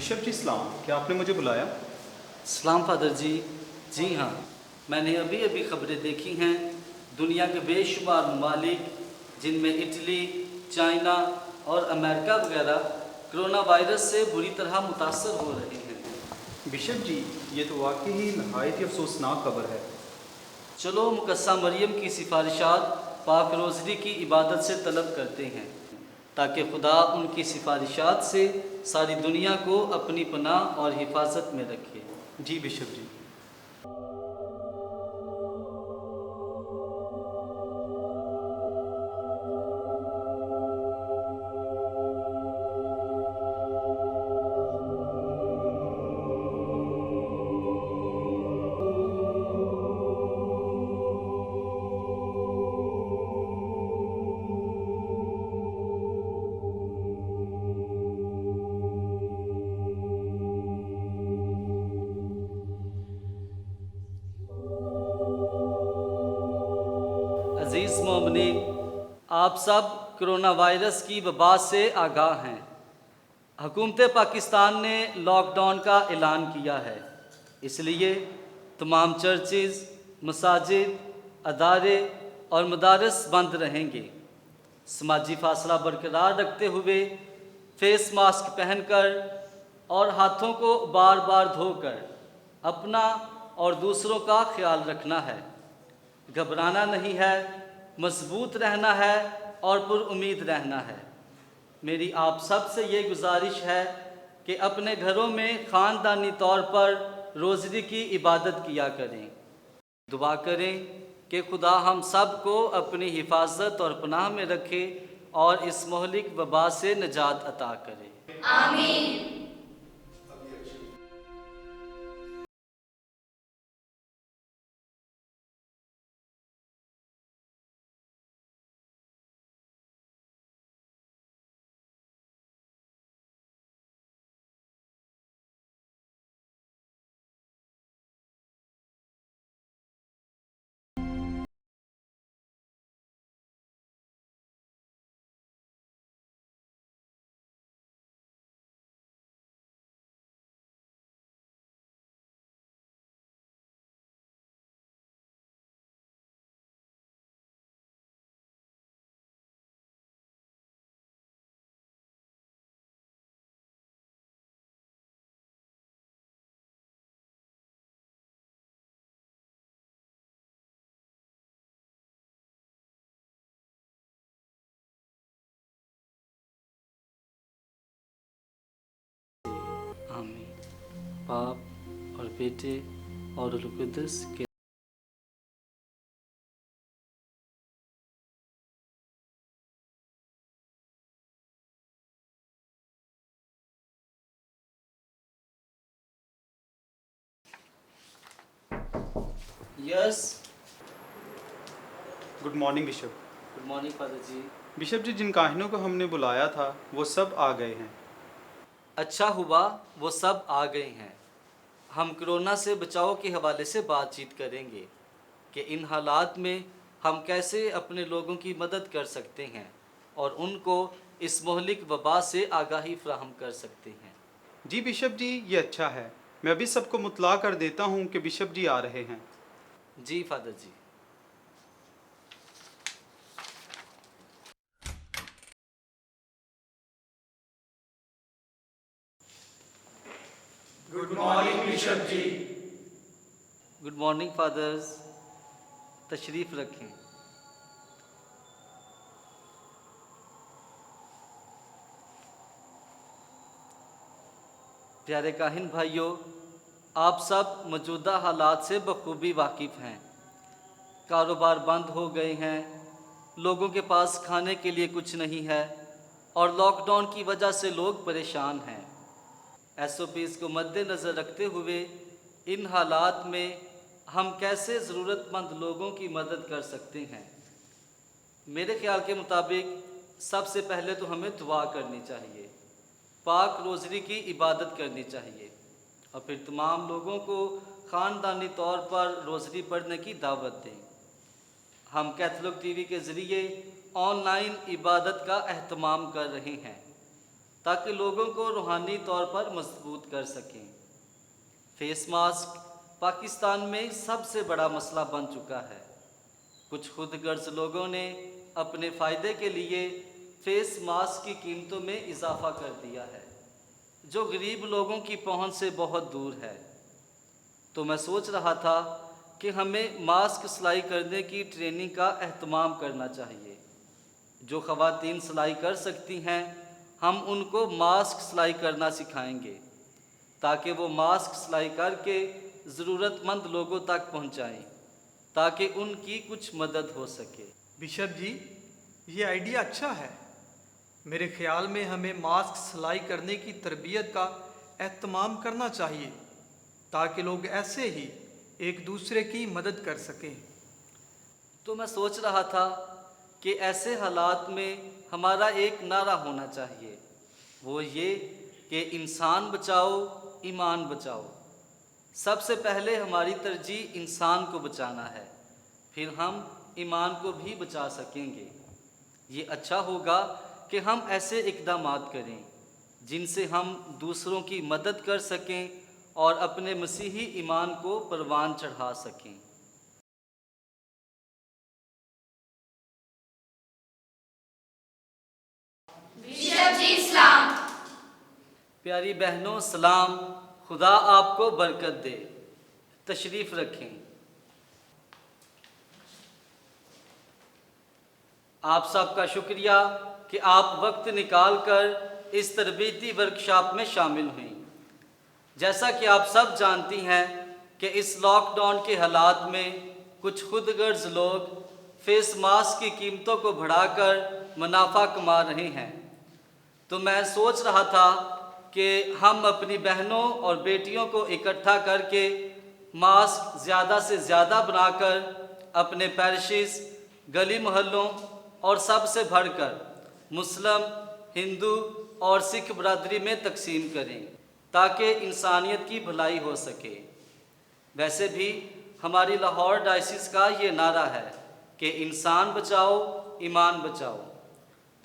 Bishop जी सलाम, क्या आपने मुझे बुलाया? सलाम फादर जी। जी हाँ, मैंने अभी अभी खबरें देखी हैं। दुनिया के बेशुमार ममालिक जिनमें इटली, चाइना और अमेरिका वगैरह कोरोना वायरस से बुरी तरह मुतासर हो रहे हैं। बिशप जी, ये तो वाकई ही नहायत ही अफसोसनाक खबर है। चलो मुकद्दसा मरियम की सिफारिशात पाक रोज़री की इबादत से तलब करते हैं ताकि खुदा उनकी सिफारिशात से सारी दुनिया को अपनी पनाह और हिफाजत में रखे। जी बिशप जी। अज़ीज़ मोमिनीन, आप सब कोरोना वायरस की वबा से आगाह हैं। हुकूमत पाकिस्तान ने लॉकडाउन का ऐलान किया है, इसलिए तमाम चर्चेज़, मसाजिद, अदारे और मदारस बंद रहेंगे। समाजी फासला बरकरार रखते हुए फेस मास्क पहनकर और हाथों को बार बार धोकर अपना और दूसरों का ख्याल रखना है। घबराना नहीं है, मजबूत रहना है और पुरुम्मीद रहना है। मेरी आप सब से ये गुजारिश है कि अपने घरों में ख़ानदानी तौर पर रोज़री की इबादत किया करें। दुआ करें कि खुदा हम सब को अपनी हिफाजत और पनाह में रखे और इस मोहलिक वबा से निजात अता करे। आमीन। आमीन। बाप और बेटे और रूह कुद्दुस के yes. Good morning bishop. Good morning father ji. Bishop ji, जिन काहिनों को हमने बुलाया था वो सब आ गए हैं। अच्छा हुआ वो सब आ गए हैं। हम कोरोना से बचाव के हवाले से बातचीत करेंगे कि इन हालात में हम कैसे अपने लोगों की मदद कर सकते हैं और उनको इस मोहलिक वबा से आगाही फ्राहम कर सकते हैं। जी बिशप जी, ये अच्छा है। मैं अभी सबको मुतला कर देता हूँ कि बिशप जी आ रहे हैं। जी फादर जी। गुड मॉर्निंग बिशप जी। गुड मॉर्निंग फादर्स, तशरीफ़ रखें। प्यारे काहिन भाइयों, आप सब मौजूदा हालात से बखूबी वाकिफ़ हैं। कारोबार बंद हो गए हैं, लोगों के पास खाने के लिए कुछ नहीं है और लॉकडाउन की वजह से लोग परेशान हैं। SOPs को मद्देनज़र रखते हुए इन हालात में हम कैसे ज़रूरतमंद लोगों की मदद कर सकते हैं? मेरे ख़्याल के मुताबिक सबसे पहले तो हमें दुआ करनी चाहिए, पाक रोज़री की इबादत करनी चाहिए और फिर तमाम लोगों को ख़ानदानी तौर पर रोज़री पढ़ने की दावत दें। हम कैथोलिक TV के ज़रिए ऑनलाइन इबादत का एहतमाम कर रहे हैं ताकि लोगों को रूहानी तौर पर मजबूत कर सकें। फेस मास्क पाकिस्तान में सबसे बड़ा मसला बन चुका है। कुछ खुदगर्ज लोगों ने अपने फ़ायदे के लिए फेस मास्क की कीमतों में इजाफ़ा कर दिया है, जो गरीब लोगों की पहुंच से बहुत दूर है। तो मैं सोच रहा था कि हमें मास्क सिलाई करने की ट्रेनिंग का एहतमाम करना चाहिए। जो ख़वातीन सिलाई कर सकती हैं, हम उनको मास्क सिलाई करना सिखाएंगे ताकि वो मास्क सिलाई करके ज़रूरतमंद लोगों तक पहुंचाएं, ताकि उनकी कुछ मदद हो सके। बिशप जी, ये आइडिया अच्छा है। मेरे ख्याल में हमें मास्क सिलाई करने की तरबियत का एहतमाम करना चाहिए ताकि लोग ऐसे ही एक दूसरे की मदद कर सकें। तो मैं सोच रहा था कि ऐसे हालात में हमारा एक नारा होना चाहिए, वो ये कि इंसान बचाओ, ईमान बचाओ। सबसे पहले हमारी तरजीह इंसान को बचाना है, फिर हम ईमान को भी बचा सकेंगे। ये अच्छा होगा कि हम ऐसे इक़दामात करें जिनसे हम दूसरों की मदद कर सकें और अपने मसीही ईमान को परवान चढ़ा सकें। बिशप जी सलाम। प्यारी बहनों सलाम, खुदा आपको बरकत दे। तशरीफ़ रखें। आप सबका शुक्रिया कि आप वक्त निकाल कर इस तरबीती वर्कशॉप में शामिल हुई। जैसा कि आप सब जानती हैं कि इस लॉकडाउन के हालात में कुछ खुदगर्ज लोग फेस मास्क की कीमतों को बढ़ाकर मुनाफा कमा रहे हैं। तो मैं सोच रहा था कि हम अपनी बहनों और बेटियों को इकट्ठा करके मास्क ज़्यादा से ज़्यादा बनाकर अपने पैरिशेस, गली मोहल्लों और सबसे बढ़कर मुस्लिम, हिंदू और सिख बरादरी में तकसीम करें ताकि इंसानियत की भलाई हो सके। वैसे भी हमारी लाहौर डायसिस का ये नारा है कि इंसान बचाओ, ईमान बचाओ।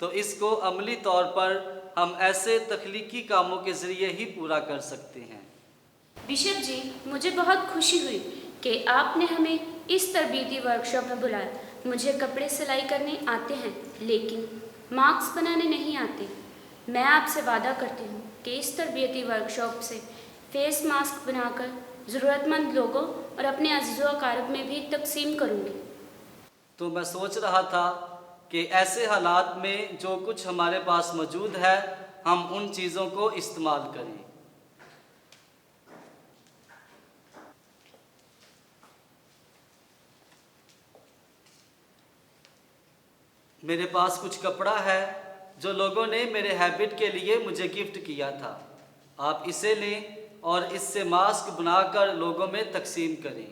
तो इसको अमली तौर पर हम ऐसे तख्लीकी कामों के ज़रिए ही पूरा कर सकते हैं। बिशप जी, मुझे बहुत खुशी हुई कि आपने हमें इस तरबीती वर्कशॉप में बुलाया। मुझे कपड़े सिलाई करने आते हैं, लेकिन मास्क बनाने नहीं आते। मैं आपसे वादा करती हूँ कि इस तरबीती वर्कशॉप से फेस मास्क बनाकर ज़रूरतमंद लोगों और अपने अज़ीज़ों अक़ारिब में भी तकसीम करूँगी। तो मैं सोच रहा था कि ऐसे हालात में जो कुछ हमारे पास मौजूद है, हम उन चीज़ों को इस्तेमाल करें। मेरे पास कुछ कपड़ा है जो लोगों ने मेरे हैबिट के लिए मुझे गिफ्ट किया था। आप इसे लें और इससे मास्क बनाकर लोगों में तकसीम करें।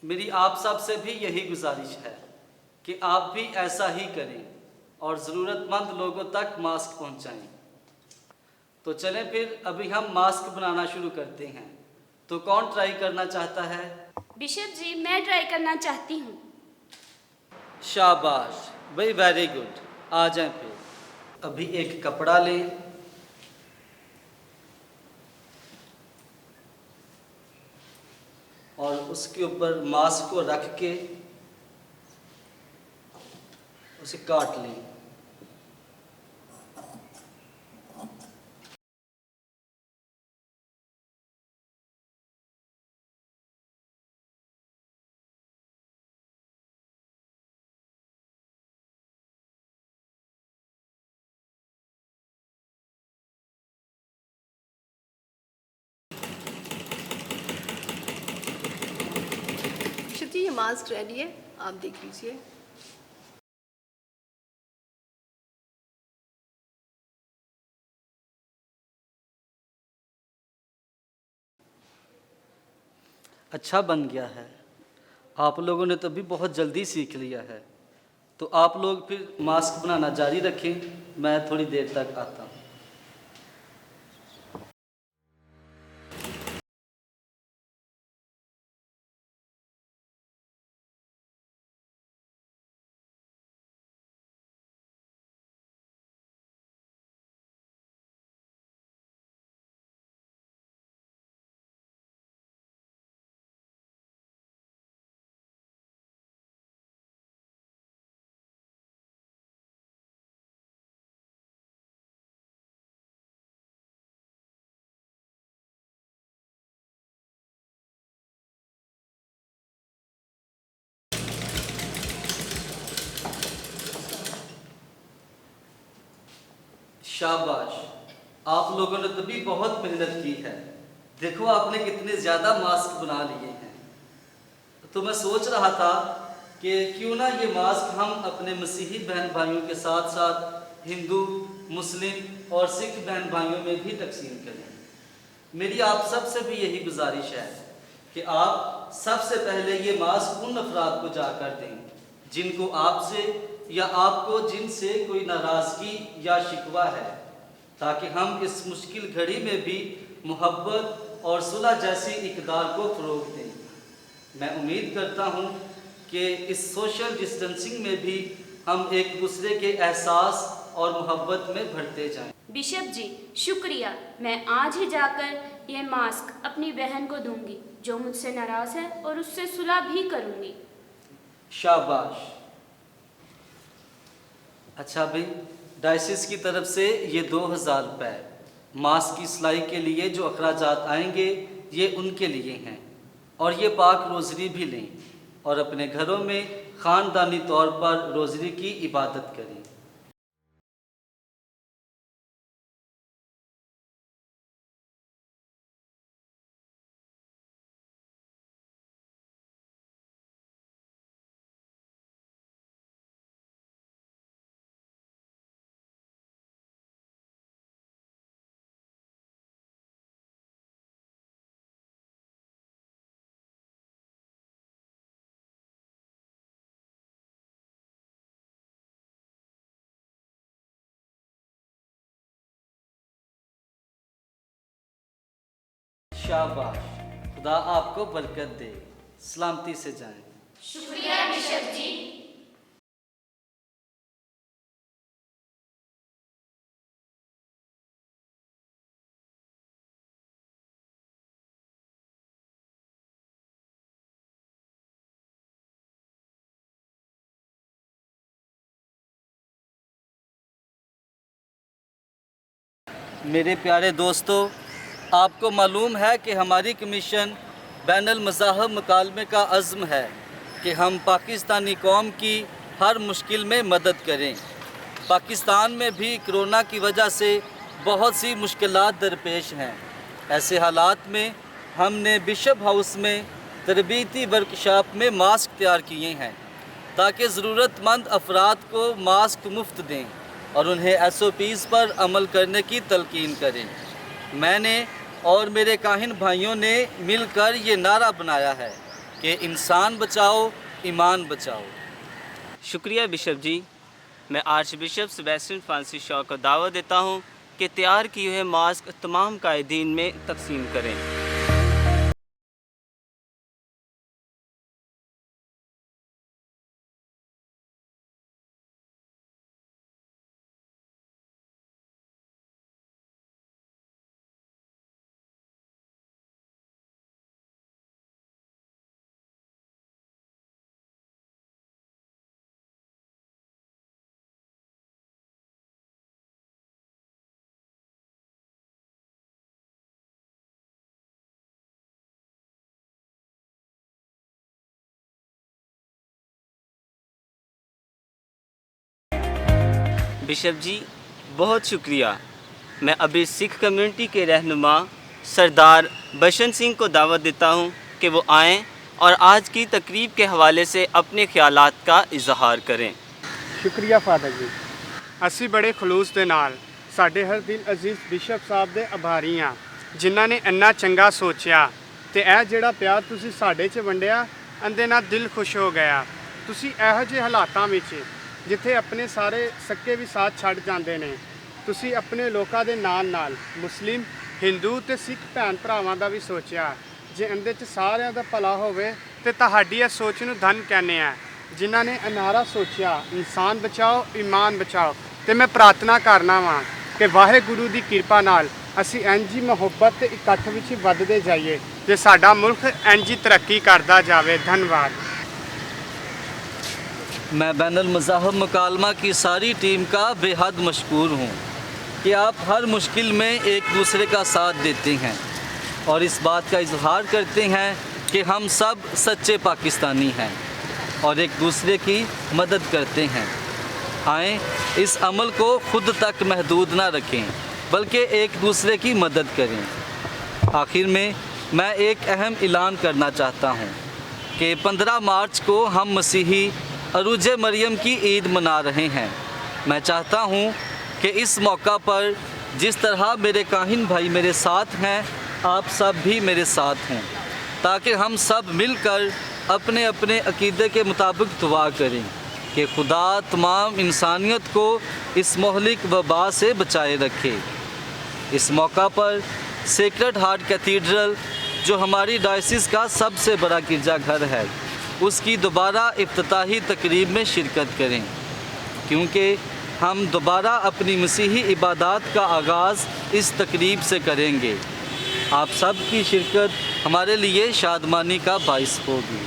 मेरी आप सब से भी यही गुजारिश है कि आप भी ऐसा ही करें और ज़रूरतमंद लोगों तक मास्क पहुंचाएं। तो चलें फिर अभी हम मास्क बनाना शुरू करते हैं। तो कौन ट्राई करना चाहता है? बिशप जी, मैं ट्राई करना चाहती हूँ। शाबाश, भाई वेरी गुड। आ जाएं फिर। अभी एक कपड़ा लें और उसके ऊपर मास्क को रख के उसे काट लें। बिशप जी, ये मास्क रेडी है, आप देख लीजिए। अच्छा बन गया है। आप लोगों ने तो भी बहुत जल्दी सीख लिया है। तो आप लोग फिर मास्क बनाना जारी रखें, मैं थोड़ी देर तक आता हूँ। शाबाश, आप लोगों ने तो भी बहुत मेहनत की है। देखो आपने कितने ज़्यादा मास्क बना लिए हैं। तो मैं सोच रहा था कि क्यों ना ये मास्क हम अपने मसीही बहन भाइयों के साथ साथ हिंदू, मुस्लिम और सिख बहन भाइयों में भी तकसीम करें। मेरी आप सब से भी यही गुजारिश है कि आप सबसे पहले ये मास्क उन अफराद को जाकर दें जिनको आपसे या आपको जिनसे कोई नाराज़गी या शिकवा है, ताकि हम इस मुश्किल घड़ी में भी मोहब्बत और सुलह जैसी इक़दार को फ़रोग़ दें। मैं उम्मीद करता हूँ कि इस सोशल डिस्टेंसिंग में भी हम एक दूसरे के एहसास और मोहब्बत में बढ़ते जाएं। बिशप जी शुक्रिया, मैं आज ही जाकर ये मास्क अपनी बहन को दूंगी जो मुझसे नाराज़ है और उससे सुलह भी करूंगी। शाबाश। अच्छा भाई, डायसिस की तरफ से ये 2000 रुपये मास्क की सिलाई के लिए जो अखराजात आएंगे ये उनके लिए हैं, और ये पाक रोज़री भी लें और अपने घरों में ख़ानदानी तौर पर रोज़री की इबादत करें। शाबाश, खुदा आपको बरकत दे। सलामती से जाएं। शुक्रिया बिशप जी। मेरे प्यारे दोस्तों, आपको मालूम है कि हमारी कमीशन बैनुल मज़ाहब मुकालमे का अज़्म है कि हम पाकिस्तानी कौम की हर मुश्किल में मदद करें। पाकिस्तान में भी कोरोना की वजह से बहुत सी मुश्किलात दरपेश हैं। ऐसे हालात में हमने बिशप हाउस में तरबीती वर्कशॉप में मास्क तैयार किए हैं ताकि ज़रूरतमंद अफराद को मास्क मुफ्त दें और उन्हें SOPs पर अमल करने की तलकीन करें। मैंने और मेरे काहिन भाइयों ने मिलकर ये नारा बनाया है कि इंसान बचाओ, ईमान बचाओ। शुक्रिया बिशप जी। मैं arch bishop Sebastian Francis Shaw को दावत देता हूँ कि तैयार किए हुए मास्क तमाम कायदीन में तकसीम करें। बिशप जी बहुत शुक्रिया। मैं अभी सिख कम्युनिटी के रहनुमा सरदार बशन सिंह को दावत देता हूं कि वो आएं और आज की तकरीब के हवाले से अपने ख्यालात का इजहार करें। शुक्रिया फादर जी। ਅਸੀਂ ਬੜੇ ਖਲੂਸ ਦੇ ਨਾਲ ਸਾਡੇ ਹਰ ਦਿਲ ਅਜ਼ੀਜ਼ ਬਿਸ਼ਪ ਸਾਹਿਬ ਦੇ ਆਭਾਰੀ ਹਾਂ ਜਿਨ੍ਹਾਂ ਨੇ ਇੰਨਾ ਚੰਗਾ ਸੋਚਿਆ ਤੇ ਇਹ ਜਿਹੜਾ ਪਿਆਰ ਤੁਸੀਂ ਸਾਡੇ 'ਚ ਵੰਡਿਆ ਇਹਦੇ ਨਾਲ ਦਿਲ ਖੁਸ਼ ਹੋ ਗਿਆ। ਤੁਸੀਂ ਇਹੋ ਜਿਹੇ ਹਾਲਾਤਾਂ ਵਿੱਚ ਜਿੱਥੇ ਆਪਣੇ ਸਾਰੇ ਸੱਕੇ ਵੀ ਸਾਥ ਛੱਡ ਜਾਂਦੇ ਨੇ, ਤੁਸੀਂ ਆਪਣੇ ਲੋਕਾਂ ਦੇ ਨਾਲ ਮੁਸਲਿਮ, ਹਿੰਦੂ ਤੇ ਸਿੱਖ ਭੈਣ ਭਰਾਵਾਂ ਦਾ ਵੀ ਸੋਚਿਆ। ਜੇ ਇਹਦੇ 'ਚ ਸਾਰਿਆਂ ਦਾ ਭਲਾ ਹੋਵੇ ਤੇ ਤੁਹਾਡੀ ਇਹ ਸੋਚ ਨੂੰ ਧੰਨ ਕਹਿੰਦੇ ਆ ਜਿਨ੍ਹਾਂ ਨੇ ਅਨਾਰਾ ਸੋਚਿਆ ਇਨਸਾਨ ਬਚਾਓ, ਈਮਾਨ ਬਚਾਓ। ਤੇ ਮੈਂ ਪ੍ਰਾਰਥਨਾ ਕਰਨਾ ਵਾਂ ਕਿ ਵਾਹਿਗੁਰੂ ਦੀ ਕਿਰਪਾ ਨਾਲ ਅਸੀਂ ਇੰਝ ਹੀ ਮੁਹੱਬਤ ਤੇ ਇਕੱਠ ਵਿੱਚ ਵੱਧਦੇ ਜਾਈਏ ਤੇ ਸਾਡਾ ਮੁਲਕ ਇੰਝ ਹੀ ਤਰੱਕੀ ਕਰਦਾ ਜਾਵੇ। ਧੰਨਵਾਦ। मैं बैनुल मज़ाहब मुकालमा की सारी टीम का बेहद मशकूर हूँ कि आप हर मुश्किल में एक दूसरे का साथ देते हैं और इस बात का इजहार करते हैं कि हम सब सच्चे पाकिस्तानी हैं और एक दूसरे की मदद करते हैं। आएँ इस अमल को खुद तक महदूद ना रखें बल्कि एक दूसरे की मदद करें। आखिर में मैं एक अहम ऐलान करना चाहता हूँ कि 15 मार्च को हम मसीही अरूज मरियम की ईद मना रहे हैं। मैं चाहता हूँ कि इस मौका पर जिस तरह मेरे काहिन भाई मेरे साथ हैं, आप सब भी मेरे साथ हों, ताकि हम सब मिलकर अपने अपने अकीदे के मुताबिक दुआ करें कि खुदा तमाम इंसानियत को इस मोहलिक वबा से बचाए रखे। इस मौका पर सेक्रेड हार्ट कैथीड्रल, जो हमारी डायसिस का सबसे बड़ा गिरजाघर है, उसकी दोबारा इफ्तिताही तकरीब में शिरकत करें, क्योंकि हम दोबारा अपनी मसीही इबादत का आगाज़ इस तकरीब से करेंगे। आप सब की शिरकत हमारे लिए शादमानी का बाइस होगी।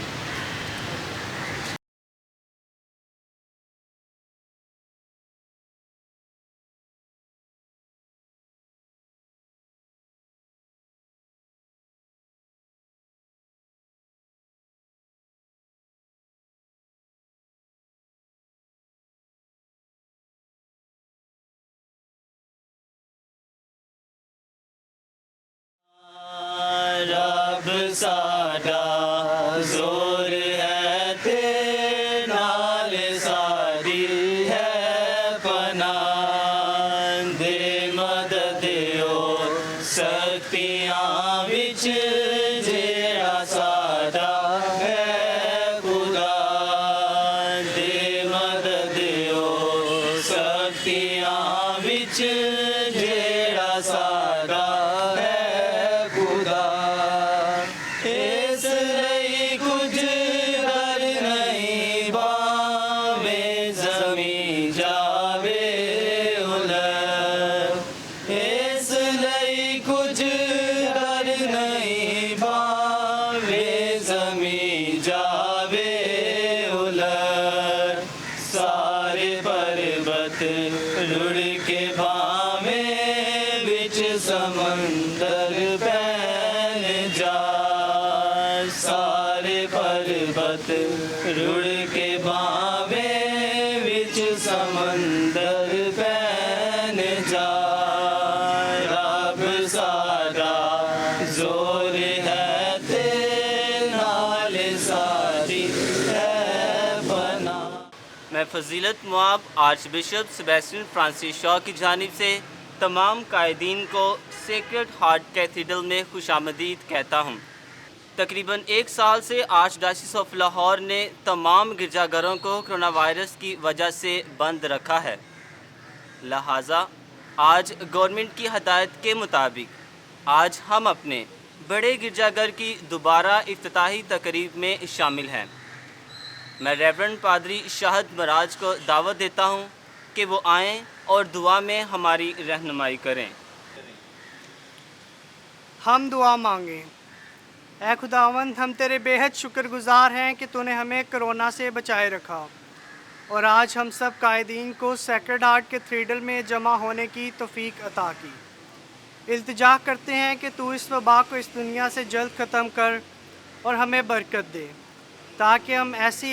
रब साडा जोर है ते नाल साडी है पनाह दे मदद ओ शक्तियां विच जेड़ा साडा है खुदा दे मदद ओ शक्तियां विच जेड़ा साडा रुड़ के भावे बिच समंदर बैन जा, सारे पर्वत रुड़ के भावे बिच समंदर बैन जा। रब साडा जोर है ते नाल साडी है पनाह। मैं फजीलत Moab arch bishop Sebastian Francis Shaw की जानिब से तमाम कायदीन को सेक्रेड हार्ट कैथीड्रल में खुशामदीद कहता हूँ। तकरीबन 1 साल से आर्चडायसिस ऑफ लाहौर ने तमाम गिरजाघरों को कोरोना वायरस की वजह से बंद रखा है। लिहाजा आज गवर्नमेंट की हदायत के मुताबिक आज हम अपने बड़े गिरजाघर की दोबारा इफ्तिताही तकरीब में शामिल हैं। मैं रेवरेंड पादरी शाहद मराज को दावत देता हूँ कि वो आएँ और दुआ में हमारी रहनुमाई करें। हम दुआ मांगें। ऐ खुदावंद, हम तेरे बेहद शुक्रगुजार हैं कि तूने हमें कोरोना से बचाए रखा और आज हम सब कायदीन को सेक्रेड हार्ट कैथीड्रल में जमा होने की तौफीक अता की। इल्तिजा करते हैं कि तू इस वबा को इस दुनिया से जल्द ख़त्म कर और हमें बरकत दे, ताकि हम ऐसी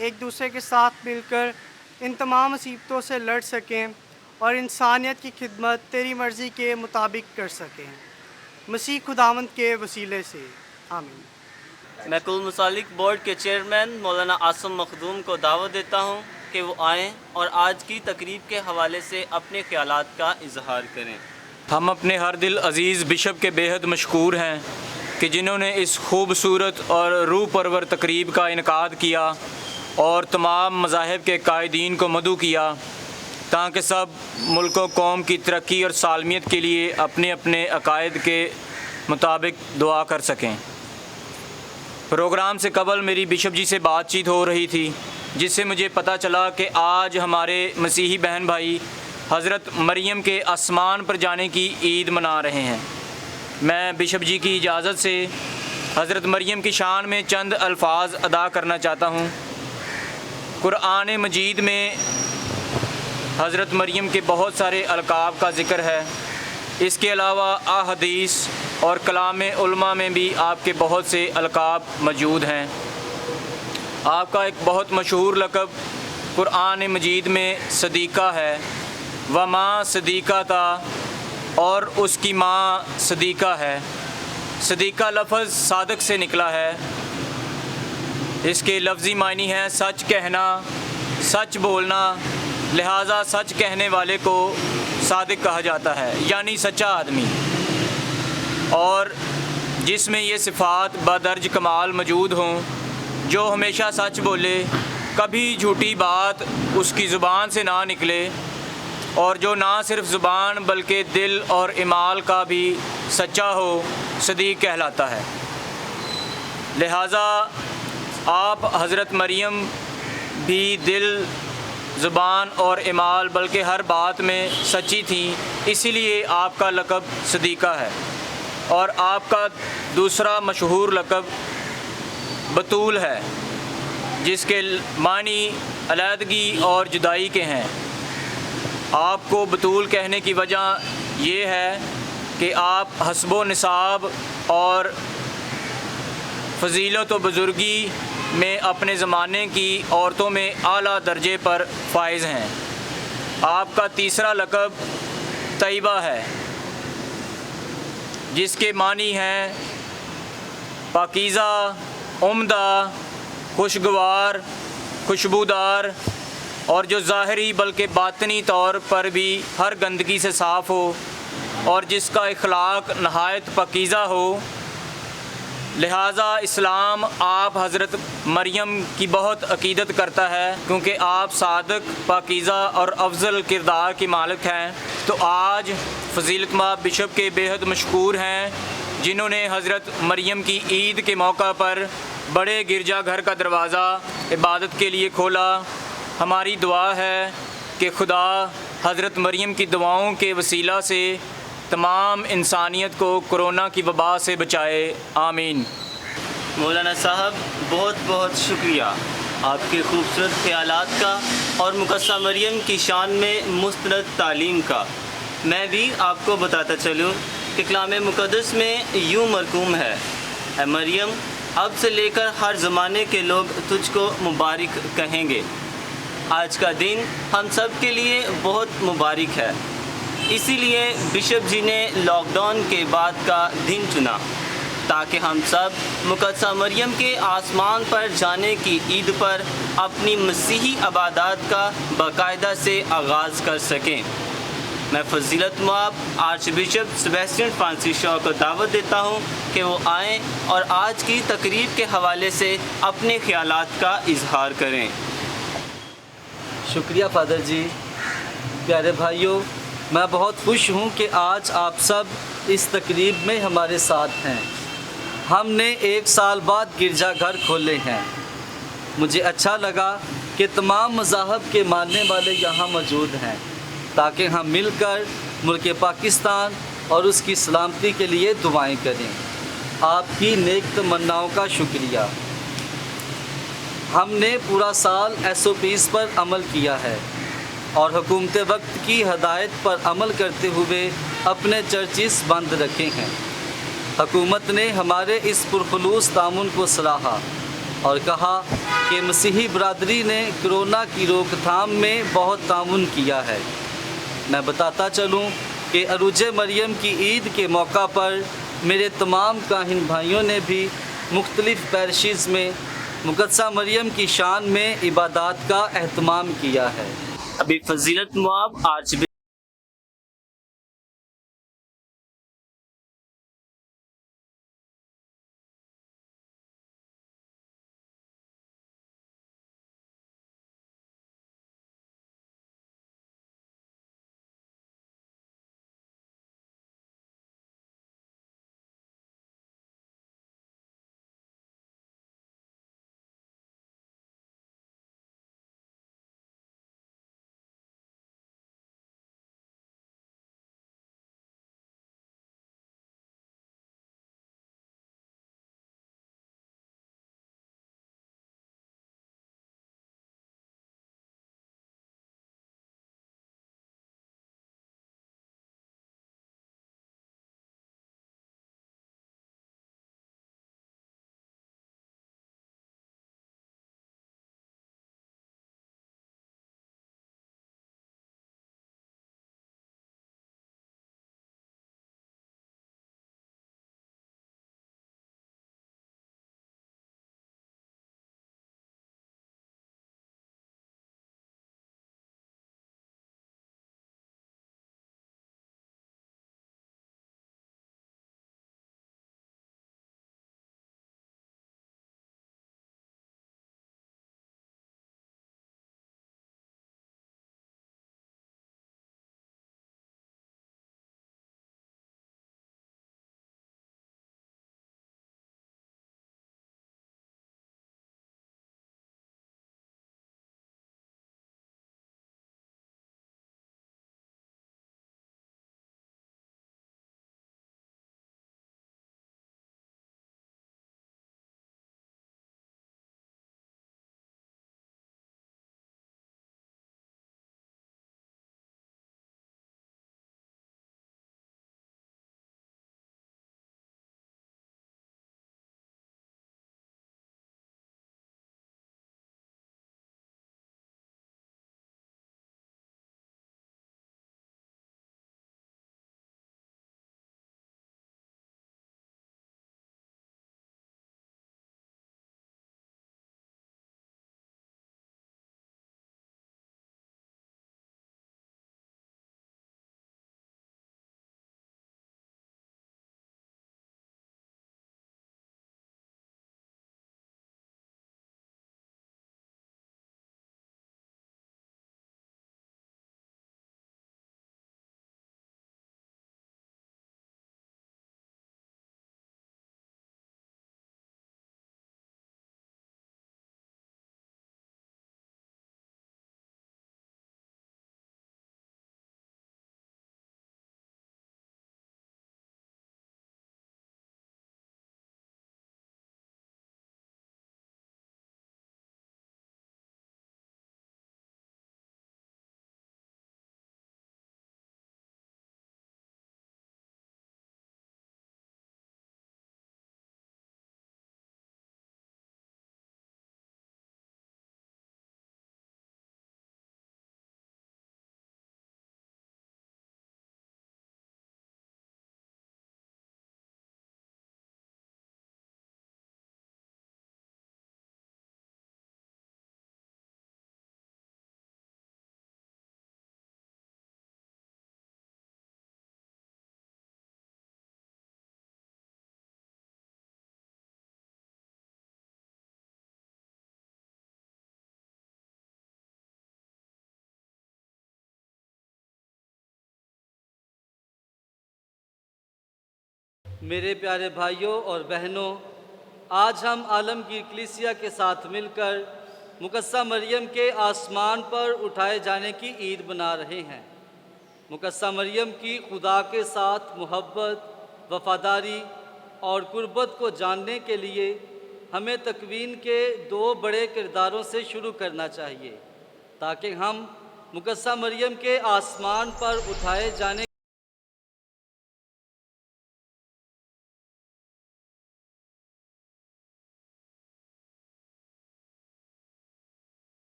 एक दूसरे के साथ मिलकर इन तमाम मुसीबतों से लड़ सकें और इंसानियत की खिदमत तेरी मर्ज़ी के मुताबिक कर सकें, मसीह खुदावंद के वसीले से, आमीन। मैं कुल मुसालिक बोर्ड के चेयरमैन मौलाना आसम मखदूम को दावत देता हूँ कि वो आएँ और आज की तकरीब के हवाले से अपने ख्यालात का इजहार करें। हम अपने हर दिल अज़ीज़ बिशप के बेहद मशकूर हैं कि जिन्होंने इस खूबसूरत और रूह परवर तकरीब का इनकाद किया और तमाम मज़ाहिब के कायदीन को मदऊ किया, ताकि सब मुल्क व कौम की तरक्की और सालमियत के लिए अपने अपने अकायद के मुताबिक दुआ कर सकें। प्रोग्राम से कबल मेरी बिशप जी से बातचीत हो रही थी, जिससे मुझे पता चला कि आज हमारे मसीही बहन भाई हज़रत मरियम के आसमान पर जाने की ईद मना रहे हैं। मैं बिशप जी की इजाज़त से हज़रत मरियम की शान में चंद अल्फाज अदा करना चाहता हूँ। कुरान मजीद में हज़रत मरियम के बहुत सारे अलकाब का ज़िक्र है। इसके अलावा अहदीस और कलाम उलमा में भी आपके बहुत से अलकाब मौजूद हैं। आपका एक बहुत मशहूर लक़ब कुरान मजीद में सदीक़ा है, व माँ सदीक़ा था, और उसकी माँ सदीक़ा है। सदीक़ा लफ्ज़ सादक से निकला है। इसके लफ्ज़ी मायनी है सच कहना, सच बोलना, लिहाजा सच कहने वाले को सादिक कहा जाता है, यानी सच्चा आदमी। और जिसमें ये सिफ़ात बदर्ज कमाल मौजूद हों, जो हमेशा सच बोले, कभी झूठी बात उसकी ज़ुबान से ना निकले, और जो ना सिर्फ ज़ुबान बल्कि दिल और इमाल का भी सच्चा हो, सदीक़ कहलाता है। लिहाजा आप हज़रत मरियम भी दिल, ज़ुबान और इमाल बल्कि हर बात में सच्ची थी, इसीलिए आपका लक़ब सदीक़ा है। और आपका दूसरा मशहूर लक़ब बतूल है, जिसके मानी अलहदगी और जुदाई के हैं। आपको बतूल कहने की वजह ये है कि आप हस्बो निसाब और फ़जीलत व बुज़ुर्गी में अपने ज़माने की औरतों में आला दर्जे पर फाइज़ हैं। आपका तीसरा लक़ब तैयबा है, जिसके मानी हैं पाकीज़ा, उम्दा, खुशगवार, खुशबूदार, और जो ज़ाहरी बल्कि बातनी तौर पर भी हर गंदगी से साफ़ हो, और जिसका इखलाक नहायत पाकीज़ा हो। लिहाजा इस्लाम आप हज़रत मरियम की बहुत अकीदत करता है, क्योंकि आप सादक, पाकीज़ा और अफजल किरदार की मालिक हैं। तो आज फ़जीलतमाब बिशप के बेहद मशकूर हैं, जिन्होंने हज़रत मरियम की ईद के मौका पर बड़े गिरजा घर का दरवाज़ा इबादत के लिए खोला। हमारी दुआ है कि खुदा हज़रत मरियम की दुआओं के वसीला से तमाम इंसानियत को कोरोना की वबा से बचाए। आमीन। मौलाना साहब, बहुत बहुत शुक्रिया आपके खूबसूरत ख्यालात का और मुकद्दसा मरियम की शान में मुस्तनद तालीम का। मैं भी आपको बताता चलूँ कि कलाम मुक़द्दस में यूँ मरकूम है, ऐ मरियम, अब से लेकर हर ज़माने के लोग तुझको मुबारक कहेंगे। आज का दिन हम सब के लिए बहुत मुबारक है, इसीलिए बिशप जी ने लॉकडाउन के बाद का दिन चुना, ताकि हम सब मुकद्दसा मरियम के आसमान पर जाने की ईद पर अपनी मसीही इबादत का बाकायदा से आगाज़ कर सकें। मैं फ़जीलतमाब archbishop Sebastian Francis Shaw को दावत देता हूँ कि वो आएँ और आज की तकरीब के हवाले से अपने ख्यालात का इजहार करें। शुक्रिया फ़ादर जी। प्यारे भाइयों, मैं बहुत खुश हूँ कि आज आप सब इस तकरीब में हमारे साथ हैं। हमने 1 साल बाद गिरजाघर खोले हैं। मुझे अच्छा लगा कि तमाम मज़ाहब के मानने वाले यहाँ मौजूद हैं, ताकि हम मिलकर मुल्क पाकिस्तान और उसकी सलामती के लिए दुआएं करें। आपकी नेक तमन्नाओं का शुक्रिया। हमने पूरा साल SOPs पर अमल किया है और हुकूमत वक्त की हदायत पर अमल करते हुए अपने चर्चिस बंद रखे हैं। हुकूमत ने हमारे इस पुरखलूस तामुन को सराहा और कहा कि मसीही बरादरी ने कोरोना की रोकथाम में बहुत तामुन किया है। मैं बताता चलूं कि अरूज मरियम की ईद के मौका पर मेरे तमाम काहिन भाइयों ने भी मुख्तलिफ़ पैरिशेस में मुकद्दसा मरियम की शान में इबादत का एहतमाम किया है। अभी फ़जीलतमाब आर्च मेरे प्यारे भाइयों और बहनों, आज हम आलमगीर कलीसिया के साथ मिलकर मुकद्दसा मरियम के आसमान पर उठाए जाने की ईद मना रहे हैं। मुकद्दसा मरियम की खुदा के साथ मोहब्बत, वफादारी और कुर्बत को जानने के लिए हमें तकवीन के दो बड़े किरदारों से शुरू करना चाहिए, ताकि हम मुकद्दसा मरियम के आसमान पर उठाए जाने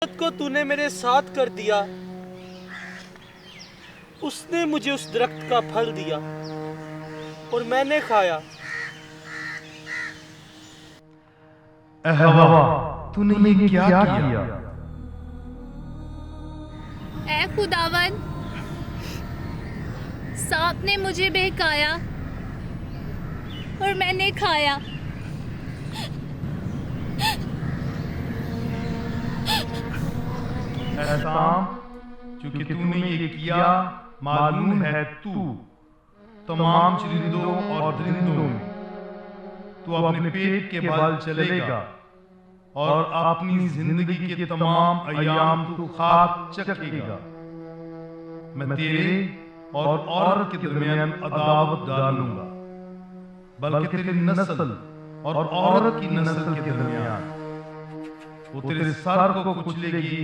को तूने मेरे साथ कर दिया, उसने मुझे उस दरख्त का फल दिया और मैंने खाया। ऐ हवा, तूने ये क्या किया? ऐ खुदावन, सांप ने मुझे बहकाया और मैंने खाया। ऐ सांप, चूंकि तूने ये किया, मालूम है तू तमाम चरिंदों और दरिंदों में तू अपने पेट के बल चलेगा और अपनी जिंदगी के तमाम अयाम तू खाक चखेगा। मैं तेरे और औरत के दरमियान अदावत डालूंगा, बल्कि तेरी नस्ल और औरत की नस्ल के दरमियान वो तेरे सर को कुचलेगी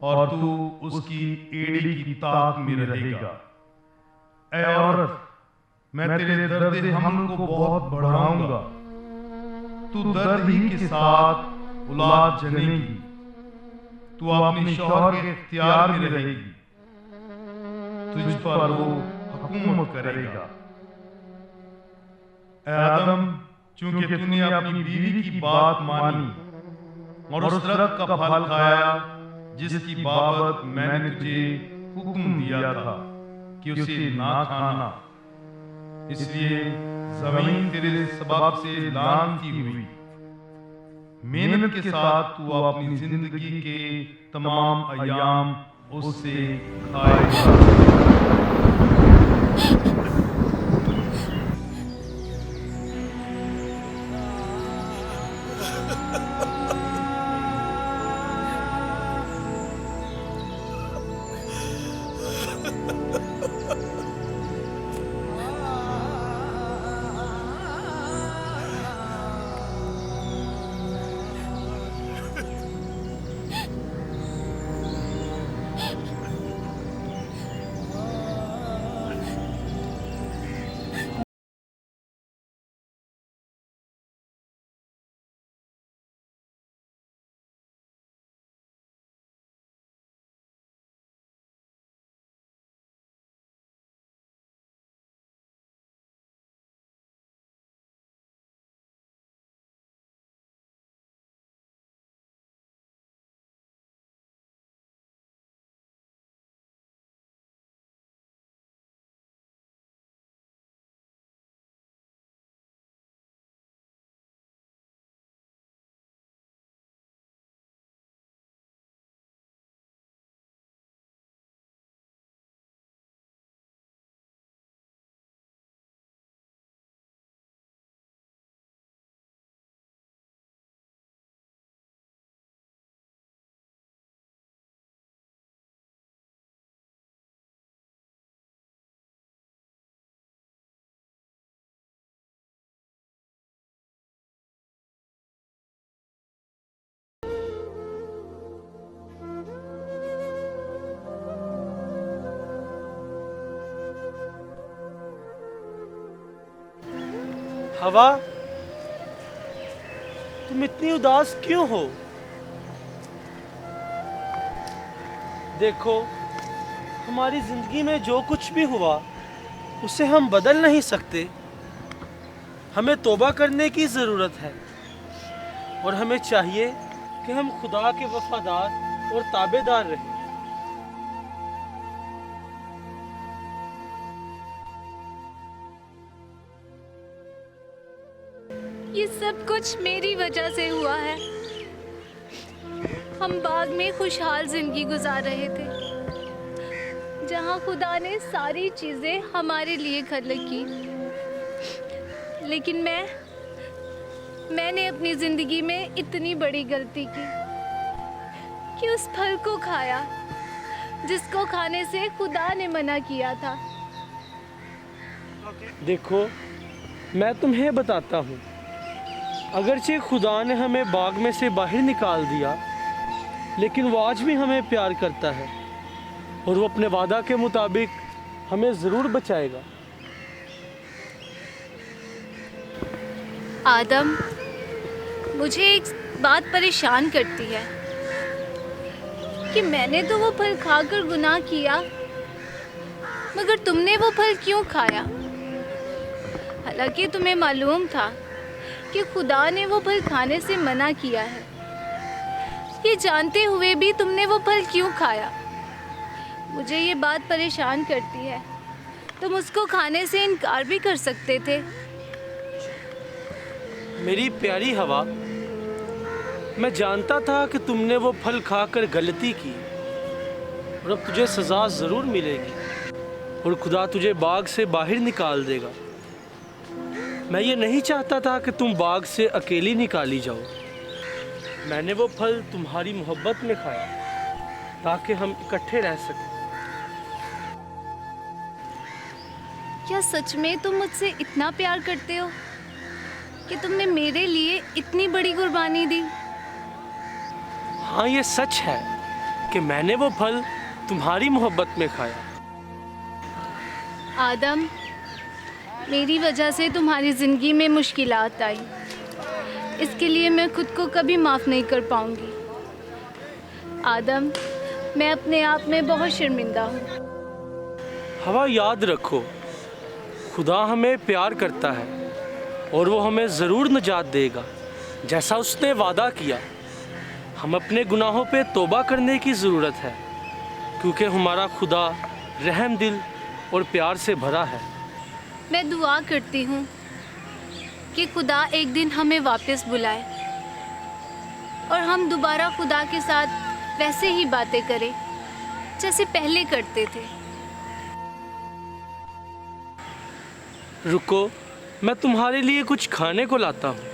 और तू उसकी एड़ी की ताक में रहेगा। ऐ औरत, मैं तेरे दर्द हमल को बहुत बढ़ाऊंगा, तू दर्द ही के साथ औलाद जनेगी, तू अपने शौहर के इख्तियार में रहेगी, तुझ पर वो हुकूमत करेगा। ऐ आदम, चूंकि तूने अपनी बीवी की बात मानी और उस दरख्त का फल खाया जिसकी बाबत मैंने तुझे हुक्म दिया था कि उसे ना खाना, इसलिए जमीन तेरे सबब से लानती हुई। मेहनत के साथ तू अपनी जिंदगी के तमाम अयाम उससे खाएगा। हवा, तुम इतनी उदास क्यों हो? देखो, हमारी जिंदगी में जो कुछ भी हुआ उसे हम बदल नहीं सकते। हमें तौबा करने की ज़रूरत है और हमें चाहिए कि हम खुदा के वफादार और ताबेदार रहें। ये सब कुछ मेरी वजह से हुआ है। हम बाग में खुशहाल जिंदगी गुजार रहे थे, जहाँ खुदा ने सारी चीज़ें हमारे लिए खलक की। लेकिन मैंने अपनी ज़िंदगी में इतनी बड़ी गलती की कि उस फल को खाया जिसको खाने से खुदा ने मना किया था। देखो, मैं तुम्हें बताता हूँ, अगरचे खुदा ने हमें बाग में से बाहर निकाल दिया, लेकिन वो आज भी हमें प्यार करता है और वो अपने वादा के मुताबिक हमें ज़रूर बचाएगा। आदम, मुझे एक बात परेशान करती है कि मैंने तो वो फल खाकर गुनाह किया, मगर तुमने वो फल क्यों खाया? हालांकि तुम्हें मालूम था कि खुदा ने वो फल खाने से मना किया है। ये जानते हुए भी तुमने वो फल क्यों खाया? मुझे ये बात परेशान करती है। तुम उसको खाने से इनकार भी कर सकते थे। मेरी प्यारी हवा, मैं जानता था कि तुमने वो फल खाकर गलती की और अब तुझे सज़ा ज़रूर मिलेगी और खुदा तुझे बाग से बाहर निकाल देगा। मैं ये नहीं चाहता था कि तुम बाग से अकेली निकाली जाओ। मैंने वो फल तुम्हारी मोहब्बत में खाया ताकि हम इकट्ठे रह सकें। क्या सच में तुम मुझसे इतना प्यार करते हो कि तुमने मेरे लिए इतनी बड़ी कुर्बानी दी? हाँ, ये सच है कि मैंने वो फल तुम्हारी मोहब्बत में खाया। आदम, मेरी वजह से तुम्हारी ज़िंदगी में मुश्किलात आई। इसके लिए मैं खुद को कभी माफ़ नहीं कर पाऊंगी। आदम, मैं अपने आप में बहुत शर्मिंदा हूँ। हवा, याद रखो, खुदा हमें प्यार करता है और वो हमें ज़रूर निजात देगा जैसा उसने वादा किया। हम अपने गुनाहों पे तौबा करने की ज़रूरत है क्योंकि हमारा खुदा रहम दिल और प्यार से भरा है। मैं दुआ करती हूँ कि खुदा एक दिन हमें वापस बुलाए और हम दोबारा खुदा के साथ वैसे ही बातें करें जैसे पहले करते थे। रुको, मैं तुम्हारे लिए कुछ खाने को लाता हूँ।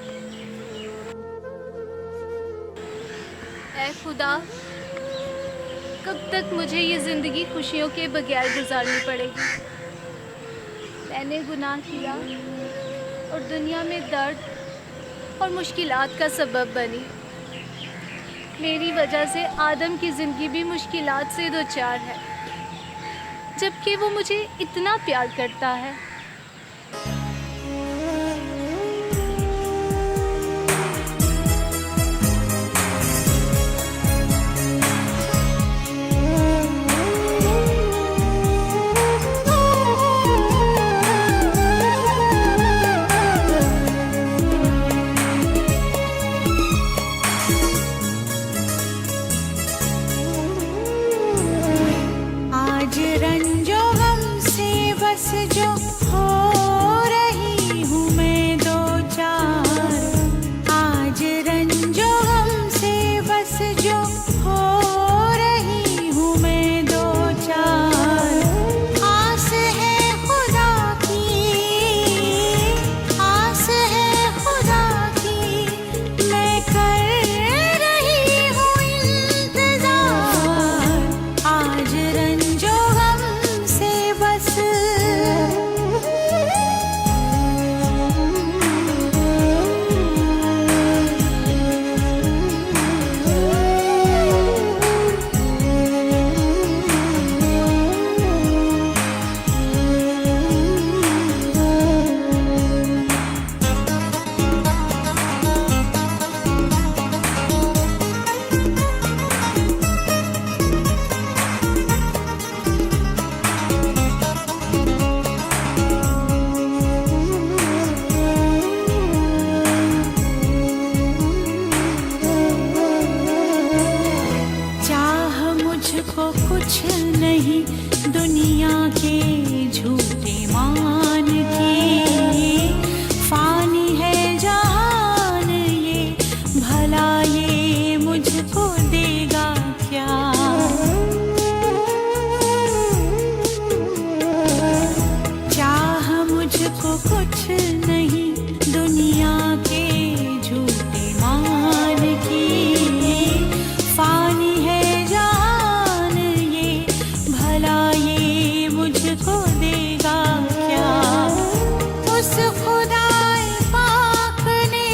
ऐ खुदा, कब तक मुझे ये ज़िंदगी खुशियों के बगैर गुजारनी पड़ेगी? मैंने गुनाह किया और दुनिया में दर्द और मुश्किलात का सबब बनी। मेरी वजह से आदम की ज़िंदगी भी मुश्किलात से दो चार है, जबकि वो मुझे इतना प्यार करता है। आज रंजो हमसे बस जो हो रही हूँ मैं दो चार। आज रंजो हमसे बस जो हो रही हूँ मैं दो चार। आस है खुदा की, आस है खुदा की, मैं कर रही हूँ इंतजार। आज रंजो हमसे बस चाह मुझको कुछ नहीं दुनिया के झूठे मान के। फानी है जहान ये, भला ये मुझको देगा क्या? चाह मुझको कुछ नहीं दुनिया के झूठे मान की। फानी है जान ये, भला ये मुझको देगा क्या? उस खुदाए पाक ने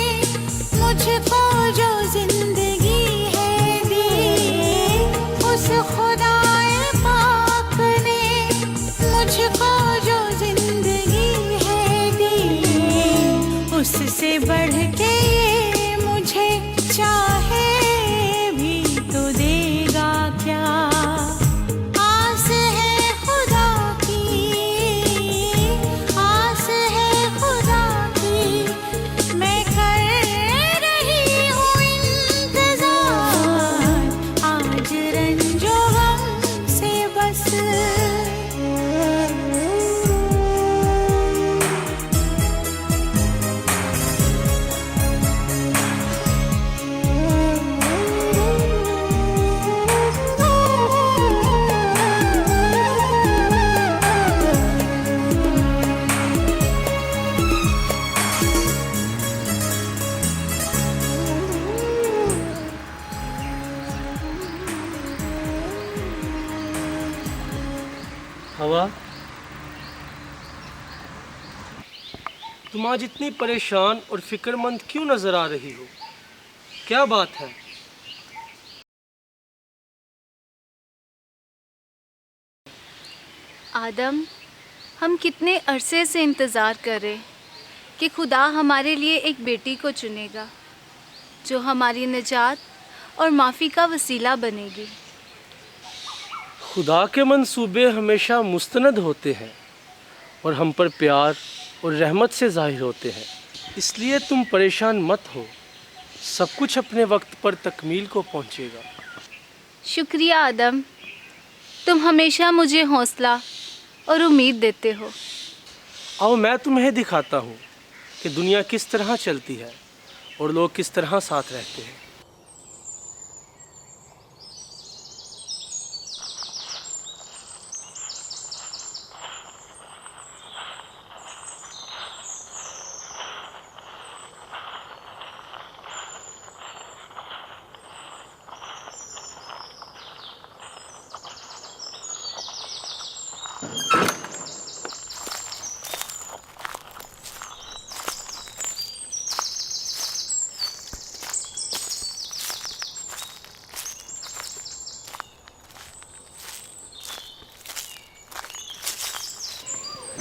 मुझको जो जिंदगी है दी, उस खुदाए पाक ने मुझको जो जिंदगी है दी, उससे बढ़ के ये मुझे चाहे भी तो देगा क्या? आस है खुदा की, तुम आज इतनी परेशान और फिक्रमंद क्यों नजर आ रही हो? क्या बात है? आदम, हम कितने अरसे से इंतज़ार कर रहे कि खुदा हमारे लिए एक बेटी को चुनेगा जो हमारी निजात और माफ़ी का वसीला बनेगी। खुदा के मंसूबे हमेशा मुस्तनद होते हैं और हम पर प्यार और रहमत से ज़ाहिर होते हैं, इसलिए तुम परेशान मत हो। सब कुछ अपने वक्त पर तकमील को पहुँचेगा। शुक्रिया आदम, तुम हमेशा मुझे हौसला और उम्मीद देते हो। आओ मैं तुम्हें दिखाता हूँ कि दुनिया किस तरह चलती है और लोग किस तरह साथ रहते हैं।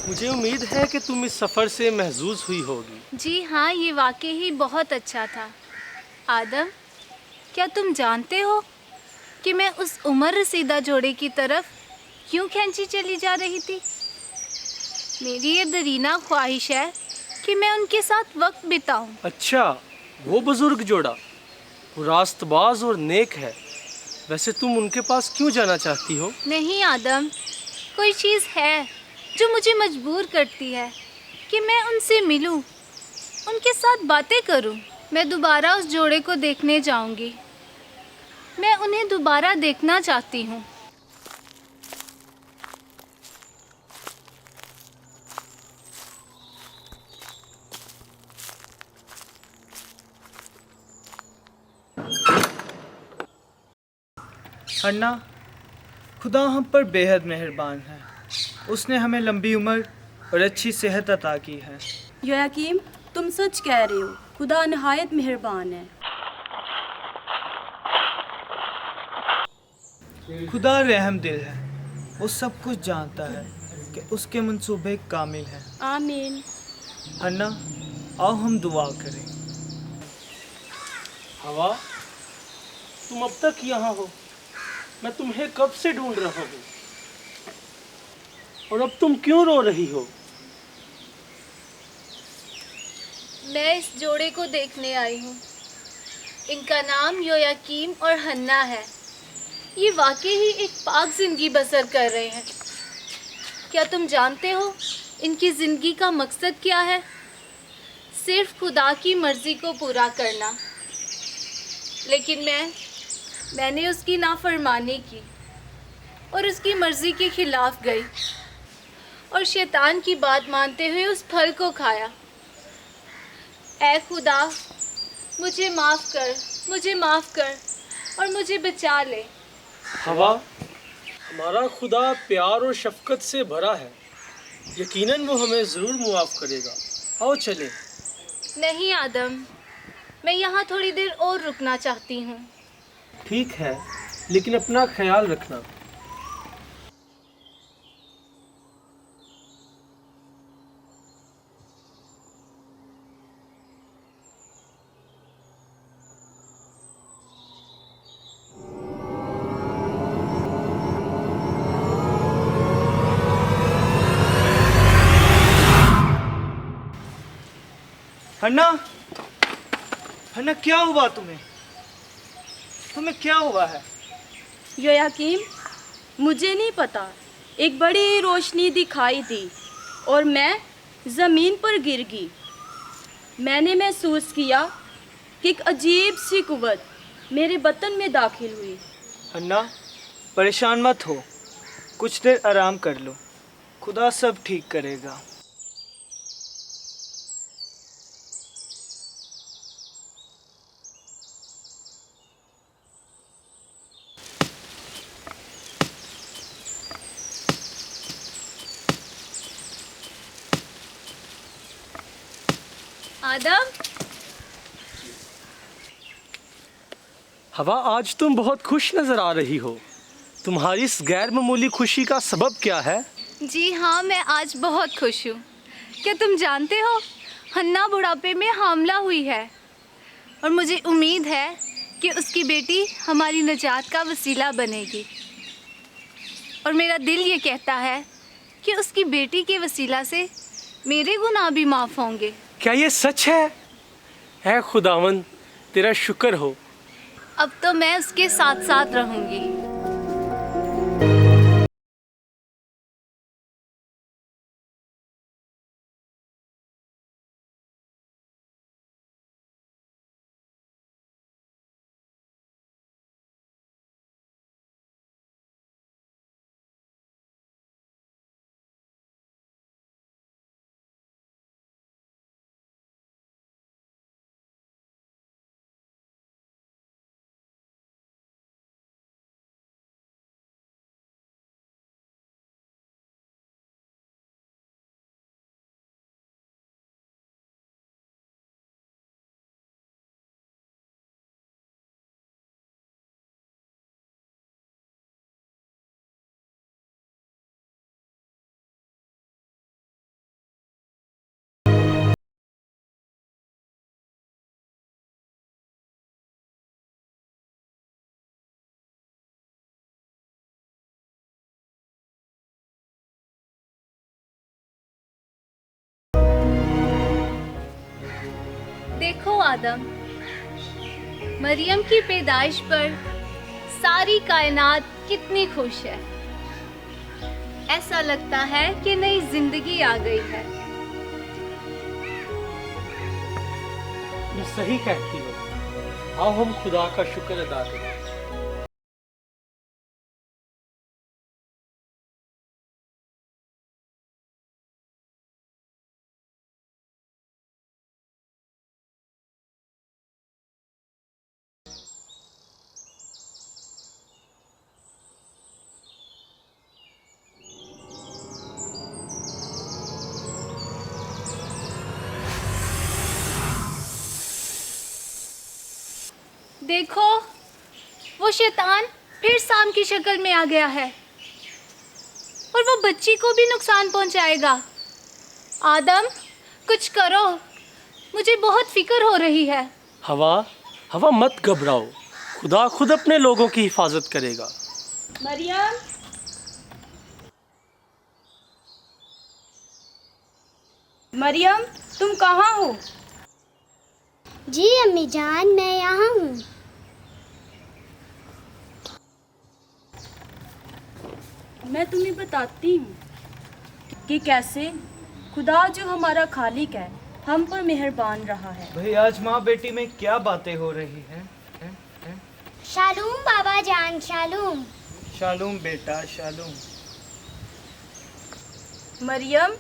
मुझे उम्मीद है कि तुम इस सफ़र से महजूज हुई होगी। जी हाँ, ये वाकई ही बहुत अच्छा था। आदम, क्या तुम जानते हो कि मैं उस उम्र रसीदा जोड़े की तरफ क्यों खींची चली जा रही थी? मेरी ये दरीना ख्वाहिश है कि मैं उनके साथ वक्त बिताऊं। अच्छा, वो बुजुर्ग जोड़ा, वो रास्तबाज और नेक है। वैसे तुम उनके पास क्यों जाना चाहती हो? नहीं आदम, कोई चीज़ है जो मुझे मजबूर करती है कि मैं उनसे मिलूं, उनके साथ बातें करूं। मैं दोबारा उस जोड़े को देखने जाऊंगी। मैं उन्हें दोबारा देखना चाहती हूं। अन्ना, खुदा हम पर बेहद मेहरबान है। उसने हमें लंबी उम्र और अच्छी सेहत अता की है। योयाकीम, तुम सच कह रहे हो। खुदा नहायत मेहरबान है। खुदा रहम दिल है। वो सब कुछ जानता है कि उसके मंसूबे कामिल हैं। आमीन। अन्ना, आओ हम दुआ करें। हवा, तुम अब तक यहाँ हो। मैं तुम्हें कब से ढूंढ रहा हूँ। और अब तुम क्यों रो रही हो? मैं इस जोड़े को देखने आई हूँ। इनका नाम योयाकीम और हन्ना है। ये वाकई ही एक पाक जिंदगी बसर कर रहे हैं। क्या तुम जानते हो इनकी ज़िंदगी का मकसद क्या है? सिर्फ खुदा की मर्ज़ी को पूरा करना। लेकिन मैंने उसकी नाफरमानी की और उसकी मर्ज़ी के खिलाफ गई और शैतान की बात मानते हुए उस फल को खाया। ऐ खुदा, मुझे माफ़ कर और मुझे बचा ले। हवा, हमारा खुदा प्यार और शफकत से भरा है। यकीनन वो हमें ज़रूर मुआफ़ करेगा। आओ चले। नहीं आदम, मैं यहाँ थोड़ी देर और रुकना चाहती हूँ। ठीक है, लेकिन अपना ख्याल रखना। हन्ना, क्या हुआ तुम्हें? क्या हुआ है? योयाकीम, मुझे नहीं पता। एक बड़ी रोशनी दिखाई दी और मैं ज़मीन पर गिर गई। मैंने महसूस किया कि एक अजीब सी कुव्वत मेरे बदन में दाखिल हुई। हन्ना, परेशान मत हो। कुछ देर आराम कर लो। खुदा सब ठीक करेगा। आदम, हवा, आज तुम बहुत खुश नजर आ रही हो। तुम्हारी इस गैर मामूली खुशी का सबब क्या है? जी हाँ, मैं आज बहुत खुश हूँ। क्या तुम जानते हो, हन्ना बुढ़ापे में हामला हुई है और मुझे उम्मीद है कि उसकी बेटी हमारी निजात का वसीला बनेगी। और मेरा दिल ये कहता है कि उसकी बेटी के वसीला से मेरे गुनाह भी माफ़ होंगे। क्या ये सच है? ऐ खुदावन, तेरा शुक्र हो। अब तो मैं उसके साथ साथ रहूँगी। देखो आदम, मरियम की पैदाइश पर सारी कायनात कितनी खुश है। ऐसा लगता है कि नई जिंदगी आ गई है। ये सही कहती हो। आओ हम खुदा का शुक्र अदा करें। देखो, वो शैतान फिर सांप की शक्ल में आ गया है और वो बच्ची को भी नुकसान पहुंचाएगा। आदम, कुछ करो, मुझे बहुत फिक्र हो रही है। हवा, हवा मत घबराओ, खुदा खुद अपने लोगों की हिफाजत करेगा। मरियम, मरियम, तुम कहाँ हो? जी अम्मी जान, मैं यहाँ हूँ। मैं तुम्हें बताती हूँ कि कैसे खुदा जो हमारा खालिक है हम पर मेहरबान रहा है। भाई, आज माँ बेटी में क्या बातें हो रही हैं? शालूम बाबा जान, शालूम। शालूम बेटा, शालूम। मरियम,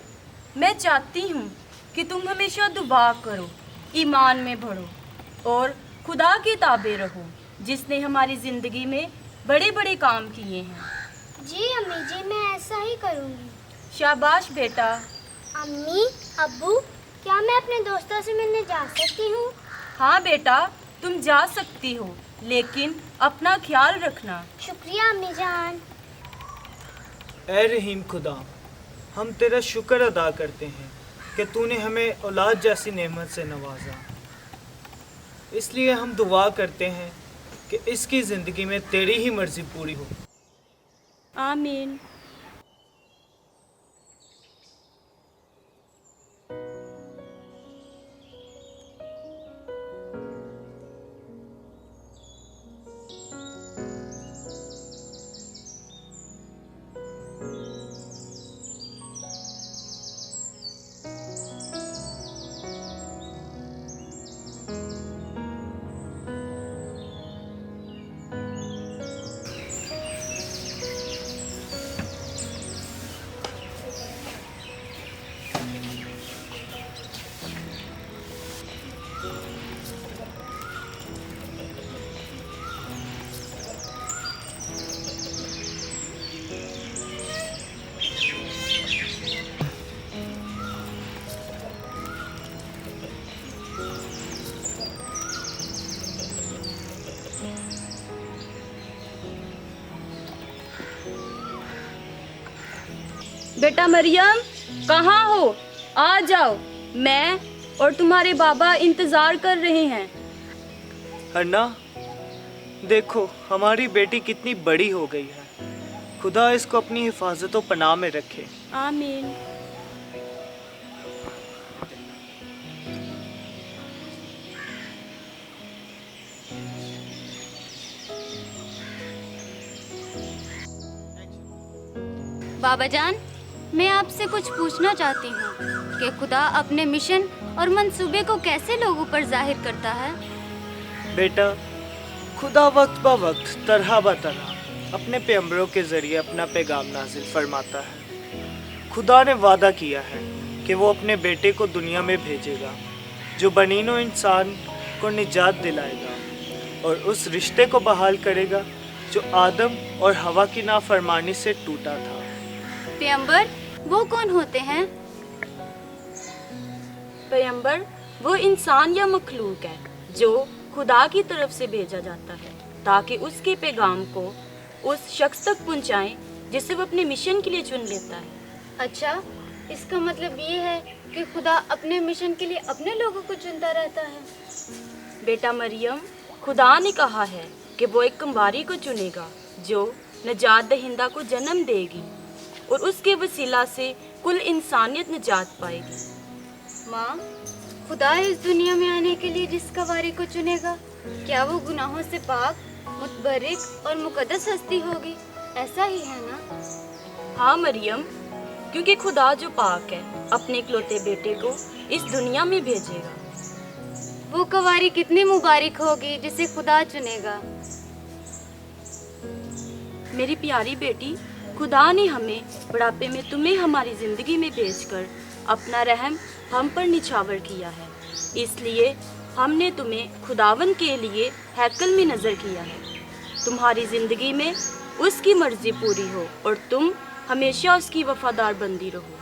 मैं चाहती हूँ कि तुम हमेशा दुआ करो, ईमान में बढ़ो और खुदा के ताबे रहो, जिसने हमारी ज़िंदगी में बड़े बड़े काम किए हैं। जी अम्मी जी, मैं ऐसा ही करूँगी। शाबाश बेटा। अम्मी, अब्बू, क्या मैं अपने दोस्तों से मिलने जा सकती हूँ? हाँ बेटा, तुम जा सकती हो, लेकिन अपना ख्याल रखना। शुक्रिया अम्मी जान। ऐ रहीम खुदा, हम तेरा शुक्र अदा करते हैं कि तूने हमें औलाद जैसी नेमत से नवाजा। इसलिए हम दुआ करते हैं कि इसकी ज़िंदगी में तेरी ही मर्ज़ी पूरी हो। आमीन। बेटा मरियम, कहाँ हो? आ जाओ, मैं और तुम्हारे बाबा इंतजार कर रहे हैं। अन्ना, देखो हमारी बेटी कितनी बड़ी हो गई है। खुदा इसको अपनी हिफाजत और पनाह में रखे। आमीन। बाबा जान, मैं आपसे कुछ पूछना चाहती हूँ कि खुदा अपने मिशन और मंसूबे को कैसे लोगों पर जाहिर करता है? बेटा, खुदा वक्त ब वक्त तरह ब तरह अपने पैगंबरों के ज़रिए अपना पैगाम नाजिल फरमाता है। खुदा ने वादा किया है कि वो अपने बेटे को दुनिया में भेजेगा जो बनीनो इंसान को निजात दिलाएगा और उस रिश्ते को बहाल करेगा जो आदम और हवा की नाफरमानी से टूटा था। पैगंबर वो कौन होते हैं? पैगंबर वो इंसान या मखलूक है जो खुदा की तरफ से भेजा जाता है ताकि उसके पैगाम को उस शख्स तक पहुंचाएं जिसे वो अपने मिशन के लिए चुन लेता है। अच्छा, इसका मतलब ये है कि खुदा अपने मिशन के लिए अपने लोगों को चुनता रहता है। बेटा मरियम, खुदा ने कहा है कि वो एक कुंवारी को चुनेगा जो नजात दहिंदा को जन्म देगी और उसके वसीला से कुल इंसानियत निजात पाएगी। माँ, खुदा इस दुनिया में आने के लिए जिस कुंवारी को चुनेगा, क्या वो गुनाहों से पाक, मुतबर्रिक और मुकद्दस हस्ती होगी? ऐसा ही है ना? हाँ मरियम, क्योंकि खुदा जो पाक है अपने इकलौते बेटे को इस दुनिया में भेजेगा। वो कुंवारी कितनी मुबारक होगी जिसे खुदा चुनेगा। मेरी प्यारी बेटी, खुदा ने हमें बुढ़ापे में तुम्हें हमारी ज़िंदगी में भेजकर अपना रहम हम पर निछावर किया है। इसलिए हमने तुम्हें खुदावन के लिए हैकल में नज़र किया है। तुम्हारी ज़िंदगी में उसकी मर्ज़ी पूरी हो और तुम हमेशा उसकी वफादार बंदी रहो।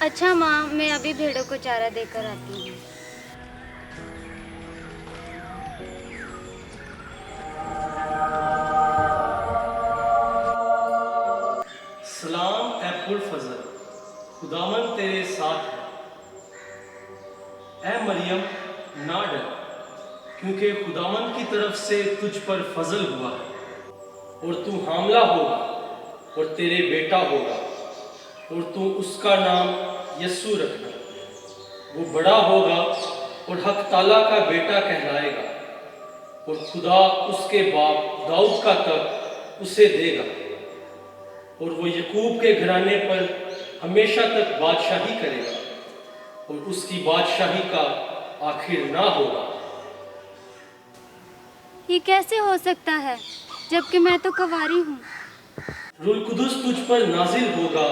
अच्छा माँ, मैं अभी भेड़ों को चारा देकर आती हूँ। सलाम ए पुरफज़ल, खुदावन तेरे साथ है। ए मरियम, ना डर, क्योंकि खुदावन की तरफ से तुझ पर फजल हुआ है और तू हामला होगा और तेरे बेटा होगा और तू उसका नाम यस्सु रखना। वो बड़ा होगा और हक ताला का बेटा कहलाएगा और खुदा उसके बाप दाऊद का तख्त उसे देगा और वो यकूब के घराने पर हमेशा तक बादशाही करेगा और उसकी बादशाही का आखिर ना होगा। ये कैसे हो सकता है जबकि मैं तो कुंवारी हूँ? रूह कुदुस तुझ पर नाजिल होगा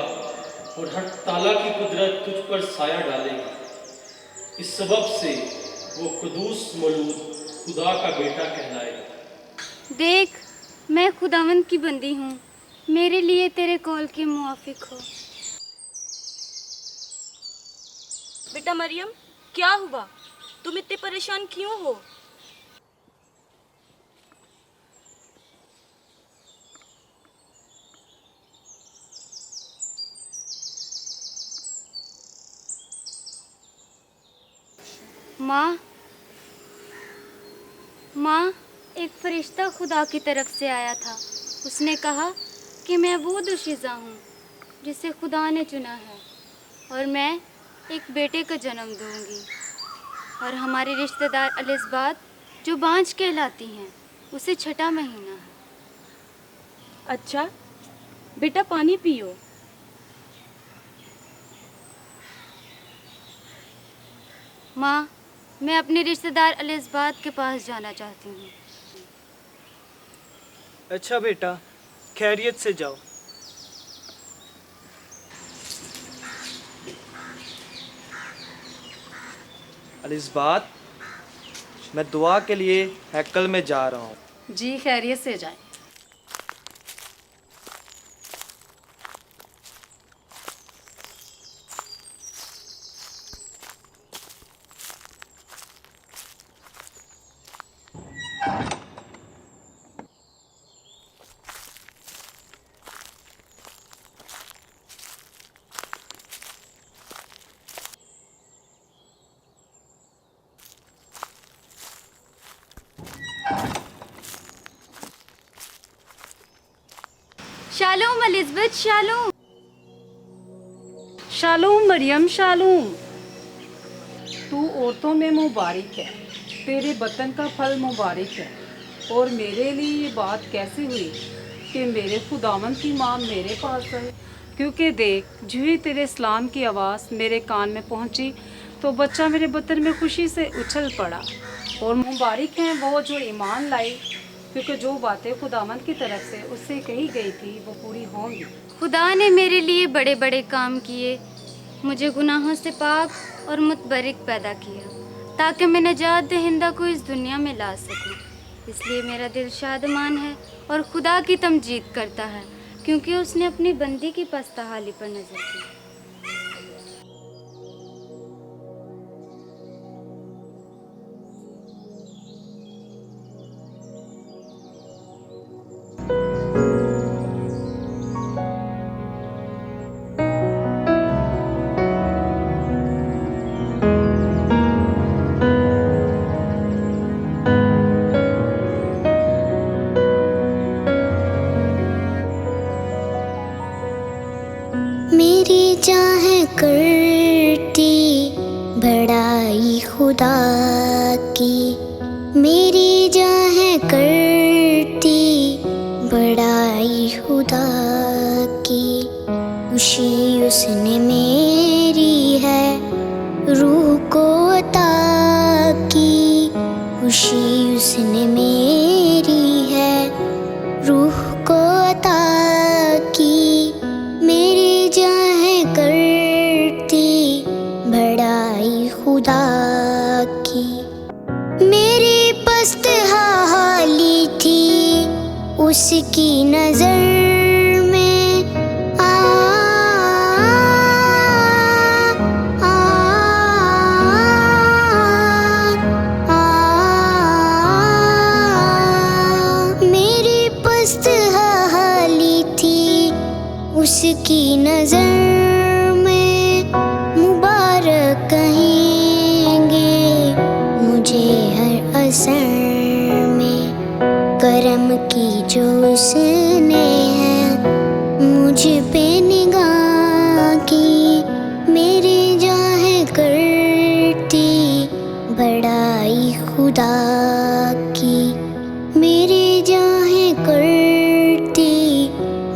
और हर ताला की कुदरत तुझ पर साया डालेगी। इस सबब से वो कुदूस मौलूद खुदा का बेटा कहलाएगा। देख, मैं खुदावंद की बंदी हूँ, मेरे लिए तेरे कौल के मुआफिक हो। बेटा मरियम, क्या हुआ? तुम इतने परेशान क्यों हो? माँ, एक फरिश्ता खुदा की तरफ से आया था। उसने कहा कि मैं वो दुशीज़ा हूँ जिसे खुदा ने चुना है और मैं एक बेटे का जन्म दूँगी और हमारी रिश्तेदार एलिज़ाबेथ जो बांझ कहलाती हैं, उसे छठा महीना है। अच्छा बेटा, पानी पियो। माँ, मैं अपनी रिश्तेदार एलिज़ाबेथ के पास जाना चाहती हूँ। अच्छा बेटा, खैरियत से जाओ। एलिज़ाबेथ, मैं दुआ के लिए हैकल में जा रहा हूँ। जी, खैरियत से जाएं। शालोम एलिज़ाबेथ, शालोम। शालोम मरियम, शालोम। तू औरतों में मुबारक है, तेरे बतन का फल मुबारक है। और मेरे लिए ये बात कैसे हुई कि मेरे खुदावंद की माँ मेरे पास आए? क्योंकि देख, जो ही तेरे इस्लाम की आवाज़ मेरे कान में पहुँची तो बच्चा मेरे बतन में खुशी से उछल पड़ा। और मुबारक हैं वो जो ईमान लाए, क्योंकि जो बातें खुदावंद की तरफ से उससे कही गई थी वो पूरी होंगी। खुदा ने मेरे लिए बड़े बड़े काम किए, मुझे गुनाहों से पाक और मुतबरिक पैदा किया, ताकि मैं नजात दहिंदा को इस दुनिया में ला सकूं। इसलिए मेरा दिल शादमान है और खुदा की तमजीद करता है, क्योंकि उसने अपनी बंदी की पस्तहाली पर नजर की। मेरी चाह करती बड़ाई खुदा की, मेरी चाह करती बड़ाई खुदा की। खुशी उसने मेरी है रूह को अता की, खुशी उसने मेरी है रूह को अता की। मेरी चाह करती बड़ाई खुदा की। मेरी पस्त हाली थी उसकी नजर में, मेरी पस्त हाली थी उसकी नजर में। मुबारक कहेंगे मुझे हर असर में, करम की जो उसने है मुझ पे निगाह की। मेरी चाह करती बड़ाई खुदा की, मेरी चाह करती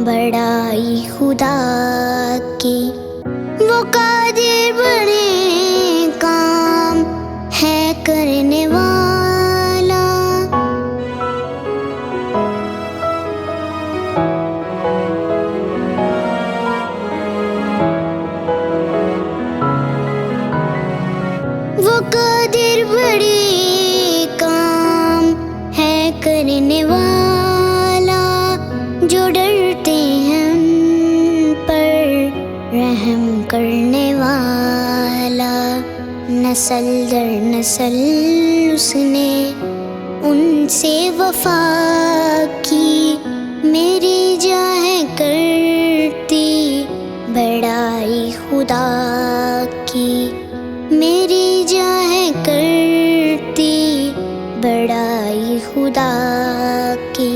बड़ाई खुदा की। वो कादिर बड़े काम है करने वाला, वो कादिर बड़े काम है करने वाला। जो डरते हैं उन पर रहम करने वाला। नस्ल दर नस्ल उसने उनसे वफा की। मेरी चाह करती बड़ाई खुदा की, मेरी चाह करती बड़ाई खुदा की।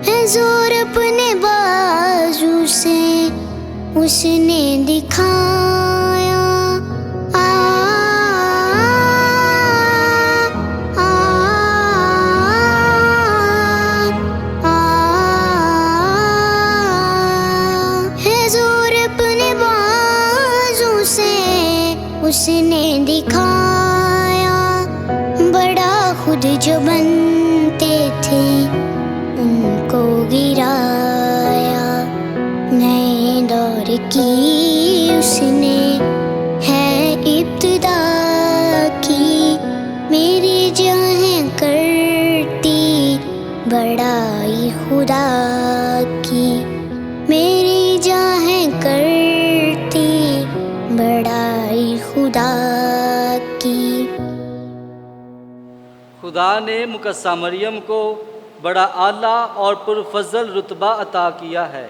है जोर अपने बाजू से उसने दिखाया, है जोर अपने बाजू से उसने दिखाया। बड़ा खुद जो बनते थे उनको गिराया। नए दौर की उसने है इब्तिदा की। मेरी चाह करती बड़ाई खुदा की, मेरी चाह करती बड़ाई खुदा की। खुदा ने मुकस्सा मरियम को बड़ा आला और पुरफजल रुतबा अता किया है,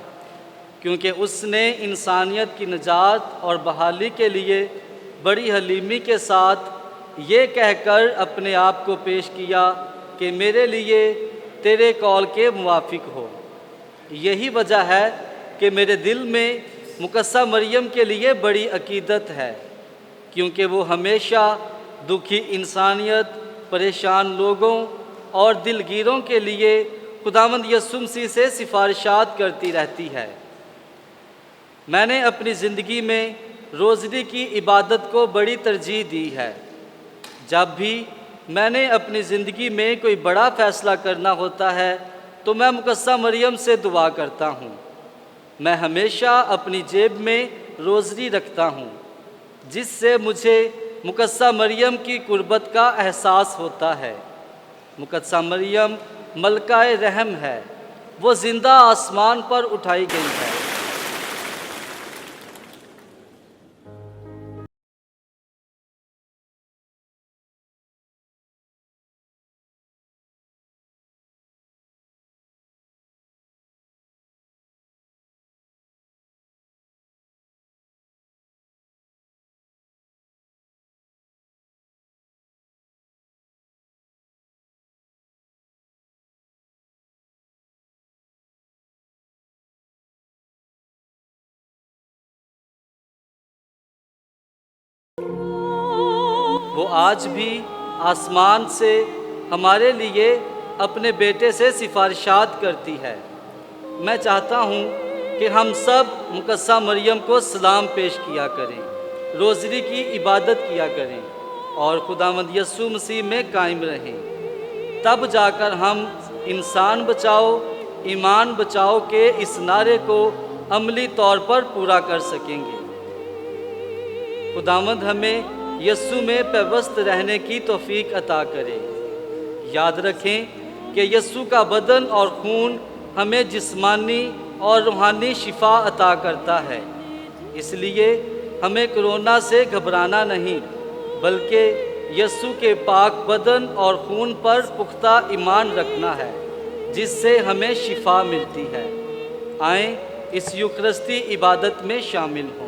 क्योंकि उसने इंसानियत की निजात और बहाली के लिए बड़ी हलीमी के साथ ये कहकर अपने आप को पेश किया कि मेरे लिए तेरे कौल के मुवाफिक हो। यही वजह है कि मेरे दिल में मुकद्दसा मरियम के लिए बड़ी अकीदत है, क्योंकि वो हमेशा दुखी इंसानियत, परेशान लोगों और दिलगीरों के लिए खुदावंद यीशु मसीह से सिफारिशात करती रहती है। मैंने अपनी ज़िंदगी में रोज़री की इबादत को बड़ी तरजीह दी है। जब भी मैंने अपनी ज़िंदगी में कोई बड़ा फ़ैसला करना होता है तो मैं मुकद्दसा मरियम से दुआ करता हूँ। मैं हमेशा अपनी जेब में रोज़री रखता हूँ, जिससे मुझे मुकद्दसा मरियम की कुर्बत का एहसास होता है। मुकद्दसा मरियम मलकाए रहम है, वो ज़िंदा आसमान पर उठाई गई है। वो आज भी आसमान से हमारे लिए अपने बेटे से सिफारिशात करती है। मैं चाहता हूँ कि हम सब मुकद्दसा मरियम को सलाम पेश किया करें, रोज़री की इबादत किया करें और खुदावंद यीशु मसीह में कायम रहें। तब जाकर हम इंसान बचाओ, ईमान बचाओ के इस नारे को अमली तौर पर पूरा कर सकेंगे। खुदावंद हमें यीशु में पेवस्त रहने की तौफीक अता करे। याद रखें कि यीशु का बदन और खून हमें जिस्मानी और रूहानी शिफा अता करता है। इसलिए हमें कोरोना से घबराना नहीं, बल्कि यीशु के पाक बदन और खून पर पुख्ता ईमान रखना है, जिससे हमें शिफा मिलती है। आएं इस यूकरिस्ती इबादत में शामिल हों।